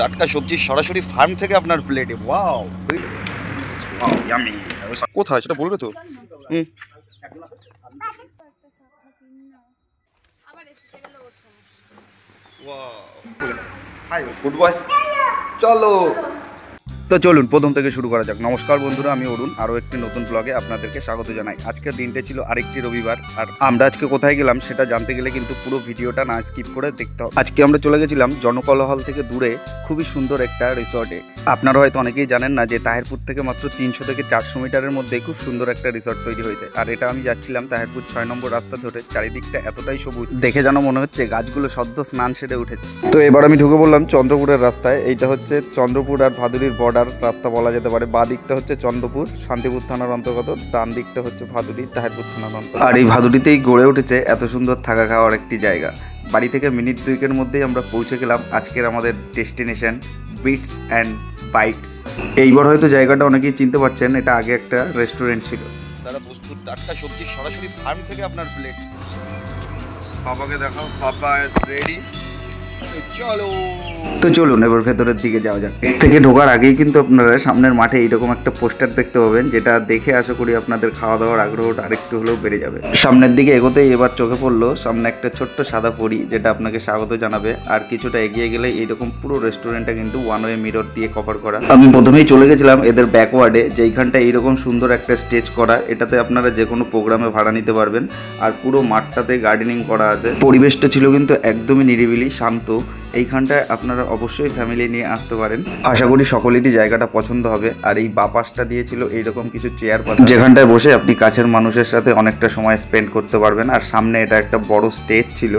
টাটকা সবজি সরাসরি ফার্ম থেকে আপনার প্লেটে। Wow wow yummy. কোথায় সেটা বলবে তো? হুম। Wow hi good boy. চলো তো চলুন প্রথম থেকে শুরু করা যাক। নমস্কার বন্ধুরা, আমি অরুণ, আরও একটি নতুন ব্লগে আপনাদেরকে স্বাগত জানাই। আজকের দিনটা ছিল আরেকটি রবিবার, আর আমরা আজকে কোথায় গেলাম সেটা জানতে গেলে কিন্তু পুরো ভিডিওটা না স্কিপ করে দেখতে হবে। আজকে আমরা চলে গেছিলাম জনকোলাহল থেকে দূরে খুবই সুন্দর একটা রিসর্টে। আপনারা হয়তো অনেকেই জানেন না যে তাহিরপুর থেকে মাত্র 300 থেকে 400 মিটারের মধ্যে খুব সুন্দর একটা রিসর্ট তৈরি হয়েছে। আর এটা আমি যাচ্ছিলাম তাহিরপুর 6 নম্বর রাস্তা ধরে। চারিদিকটা এতটাই সবুজ দেখে যেন মনে হচ্ছে গাছগুলো সদ্য স্নান সেরে উঠেছে। তো এবার আমি ঢুকে বললাম চন্দ্রপুরের রাস্তায়। এইটা হচ্ছে চন্দ্রপুর আর ভাদুড়ির বর্ডার রাস্তা বলা যেতে পারে। বাঁ দিকটা হচ্ছে চন্দ্রপুর শান্তিপুর থানার অন্তর্গত, ডান দিকটা হচ্ছে ভাদুড়ি তাহিরপুর থানার অন্তর্গত। আর এই ভাদুড়িতেই গড়ে উঠেছে এত সুন্দর থাকা খাওয়ার একটি জায়গা। বাড়ি থেকে মিনিট 2 মধ্যেই আমরা পৌঁছে গেলাম আজকের আমাদের ডেস্টিনেশন বিটস অ্যান্ড বাইটস। এইবার হয়তো জায়গাটা অনেকেই চিনতে পারছেন, এটা আগে একটা রেস্টুরেন্ট ছিল। তারা প্রস্তুত টাটকা সবজি সরাসরি ফার্ম থেকে আপনার প্লেট। বাবাকে দেখাও, বাবা রেডি। চলো তো চলুন এবার ভেতরের দিকে যাওয়া যাক। এর থেকে ঢোকার আগেই কিন্তু আপনারা সামনের মাঠে এইরকম একটা পোস্টার দেখতে পাবেন, যেটা দেখে আশা করি আপনাদের খাওয়া দাওয়ার আগ্রহটা আরেকটু হলেও বেড়ে যাবে। সামনের দিকে এগোতেই এবার চোখে পড়লো সামনে একটা ছোট্ট সাদা পরি, যেটা আপনাকে স্বাগত জানাবে। আর কিছুটা এগিয়ে গেলে এইরকম পুরো রেস্টুরেন্টটা কিন্তু ওয়ান ওয়ে মিরর দিয়ে কভার করা। আমি প্রথমেই চলে গেছিলাম এদের ব্যাকওয়ার্ডে, যেইখানটা এইরকম সুন্দর একটা স্টেজ করা। এটাতে আপনারা যে কোনো প্রোগ্রামে ভাড়া নিতে পারবেন। আর পুরো মাঠটাতে গার্ডেনিং করা আছে। পরিবেশটা ছিল কিন্তু একদমই নিরিবিলি শান্ত। এইখানটায় আপনারা অবশ্যই ফ্যামিলি নিয়ে আসতে পারেন। আশা করি সকলেরই জায়গাটা পছন্দ হবে। আর এই বাপাসটা দিয়েছিল এইরকম কিছু চেয়ার পাতা, যেখানটায় বসে আপনি কাছের মানুষের সাথে অনেকটা সময় স্পেন্ড করতে পারবেন। আর সামনে এটা একটা বড় স্টেজ ছিল।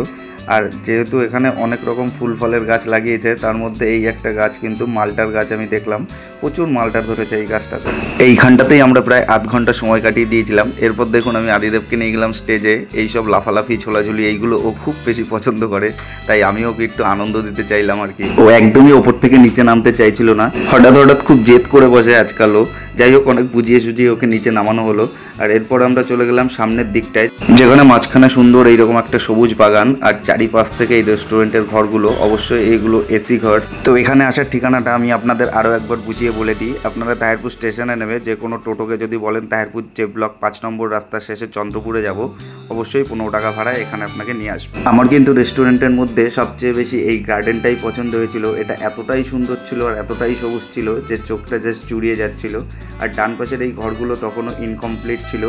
আর যেহেতু এখানে অনেক রকম ফুল ফলের গাছ লাগিয়েছে, তার মধ্যে এই একটা গাছ কিন্তু মালটার গাছ আমি দেখলাম, প্রচুর মালটার ধরেছে এই গাছটাতে। এইখানটাতেই আমরা প্রায় আধ ঘন্টা সময় কাটিয়ে দিয়েছিলাম। এরপর দেখুন আমি আদিদেবকে নিয়ে গেলাম স্টেজে। এইসব লাফালাফি ছোলাঝুলি এইগুলো ও খুব বেশি পছন্দ করে, তাই আমিও ওকে একটু আনন্দ দিতে চাইলাম আর কি। ও একদমই ওপর থেকে নিচে নামতে চাইছিল না, হঠাৎ হঠাৎ খুব জেদ করে বসে আজকালও। যাই হোক, অনেক বুঝিয়ে সুঝিয়ে ওকে নিচে নামানো হলো। আর এরপর আমরা চলে গেলাম সামনের দিকটায়, যেখানে মাঝখানে সুন্দর এইরকম একটা সবুজ বাগান। আর চারিপাশ থেকে এই রেস্টুরেন্টের ঘরগুলো, অবশ্যই এইগুলো এসি ঘর। তো এখানে আসার ঠিকানাটা আমি আপনাদের আরও একবার বুঝিয়ে বলে দিই। আপনারা তাহিরপুর স্টেশনে নেমে যে কোনো টোটোকে যদি বলেন তাহিরপুর যে ব্লক 5 নম্বর রাস্তার শেষে চন্দ্রপুরে যাব, অবশ্যই 15 টাকা ভাড়ায় এখানে আপনাকে নিয়ে আসবে। আমার কিন্তু রেস্টুরেন্টের মধ্যে সবচেয়ে বেশি এই গার্ডেনটাই পছন্দ হয়েছিল। এটা এতটাই সুন্দর ছিল আর এতটাই সবুজ ছিল যে চোখটা জাস্ট জুড়িয়ে যাচ্ছিল। আর ডান পাশের এই ঘরগুলো তখনও ইনকমপ্লিট ছিল।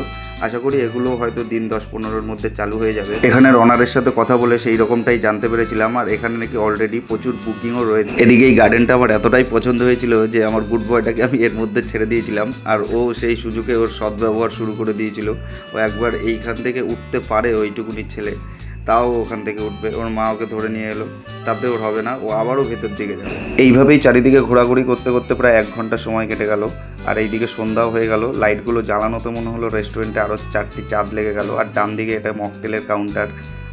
আশা করি এগুলো হয়তো দিন 10-15-র মধ্যে চালু হয়ে যাবে। এখানের অনারের সাথে কথা বলে সেই রকমটাই জানতে পেরেছিলাম। আর এখানে নাকি অলরেডি প্রচুর বুকিংও রয়েছে। এদিকে এই গার্ডেনটা আমার এতটাই পছন্দ হয়েছিল যে আমার গুড বয়টাকে আমি এর মধ্যে ছেড়ে দিয়েছিলাম। আর ও সেই সুযোগে ওর সদ্ব্যবহার শুরু করে দিয়েছিল। ও একবার এইখান থেকে উঠতে পারে ওইটুকুনি ছেলে, তাও ওখান থেকে উঠবে। ওর মা ওকে ধরে নিয়ে এলো, তাতে ওর হবে না, ও আবারও ভেতর দিকে যাবে। এইভাবেই চারিদিকে ঘোরাঘুরি করতে করতে প্রায় 1 ঘন্টা সময় কেটে গেল। আর এইদিকে সন্ধ্যাও হয়ে গেল। লাইটগুলো জ্বালানোতে মনে হলো রেস্টুরেন্টে আরও 4টি চাঁদ লেগে গেল। আর ডান দিকে এটা মকটেলের কাউন্টার।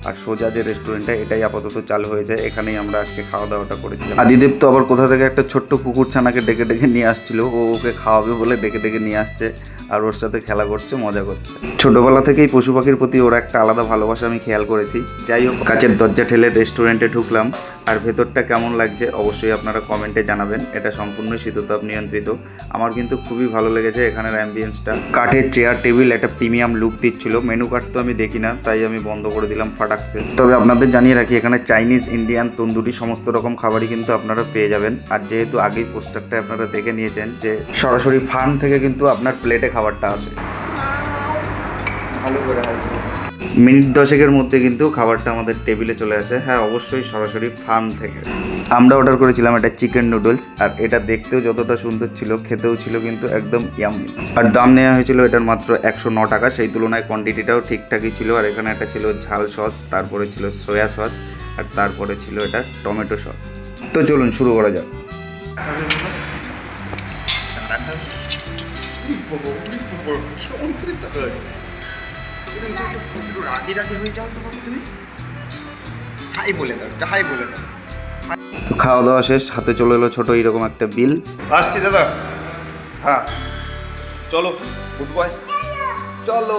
আর সোজা যে রেস্টুরেন্টটা, এটাই আপাতত চালু হয়েছে। এখানেই আমরা আজকে খাওয়া দাওয়াটা করেছিলাম। আদিদেব তো আবার কোথা থেকে একটা ছোট্ট কুকুর ছানাকে ডেকে ডেকে নিয়ে আসছিল। ও ওকে খাওয়াবে বলে ডেকে ডেকে নিয়ে আসছে, আর ওর সাথে খেলা করছে, মজা করছে। ছোটবেলা থেকেই পশু পাখির প্রতি ওর একটা আলাদা ভালোবাসা আমি খেয়াল করেছি। যাই হোক, কাচের দরজা ঠেলে রেস্টুরেন্টে ঢুকলাম। আর ভেতরটা কেমন লাগছে অবশ্যই আপনারা কমেন্টে জানাবেন। এটা সম্পূর্ণ শীততাপ নিয়ন্ত্রিত। আমার কিন্তু খুবই ভালো লেগেছে এখানের অ্যাম্বিয়েন্সটা। কাঠের চেয়ার টেবিল একটা প্রিমিয়াম লুক দিচ্ছিল। মেনু কার্ড তো আমি দেখি না, তাই আমি বন্ধ করে দিলাম ফাটাকসে। তবে আপনাদের জানিয়ে রাখি, এখানে চাইনিজ, ইন্ডিয়ান, তন্দুরি সমস্ত রকম খাবারই কিন্তু আপনারা পেয়ে যাবেন। আর যেহেতু আগেই পোস্টারটা আপনারা দেখে নিয়েছেন যে সরাসরি ফার্ম থেকে কিন্তু আপনার প্লেটে খাবারটা আসে। ভালো করে মিনিট 10-এর মধ্যে কিন্তু খাবারটা আমাদের টেবিলে চলে আসে। হ্যাঁ, অবশ্যই সরাসরি ফার্ম থেকে। আমরা অর্ডার করেছিলাম এটা চিকেন নুডলস। আর এটা দেখতেও যতটা সুন্দর ছিল, খেতেও ছিল কিন্তু একদম ইয়াম্মি। আর দাম নেওয়া হয়েছিল এটার মাত্র 109 টাকা। সেই তুলনায় কোয়ান্টিটিটাও ঠিকঠাকই ছিল। আর এখানে একটা ছিল ঝাল সস, তারপরে ছিল সয়া সস, আর তারপরে ছিল এটা টমেটো সস। তো চলুন শুরু করা যাক। তো খাওয়া দাওয়া শেষ, হাতে চলে এলো ছোট এইরকম একটা বিল। আসছি দাদা। হ্যাঁ চলো গুড বয়, চলো।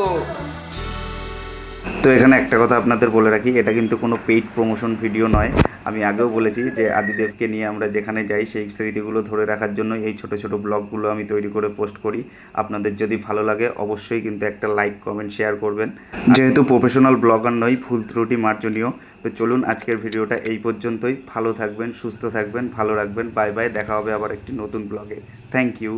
তো এখানে একটা কথা আপনাদের বলে রাখি, এটা কিন্তু কোনো পেইড প্রমোশন ভিডিও নয়। আমি আগেও বলেছি যে আদিদেবকে নিয়ে আমরা যেখানে যাই সেই স্মৃতিগুলো ধরে রাখার জন্য এই ছোট ছোট ব্লগগুলো আমি তৈরি করে পোস্ট করি। আপনাদের যদি ভালো লাগে অবশ্যই কিন্তু একটা লাইক কমেন্ট শেয়ার করবেন। যেহেতু প্রফেশনাল ব্লগার নই, ভুল ত্রুটি মার্জনীয়। তো চলুন আজকের ভিডিওটা এই পর্যন্তই। ভালো থাকবেন, সুস্থ থাকবেন, ভালো রাখবেন। বাই বাই, দেখা হবে আবার একটি নতুন ব্লগে। Thank you.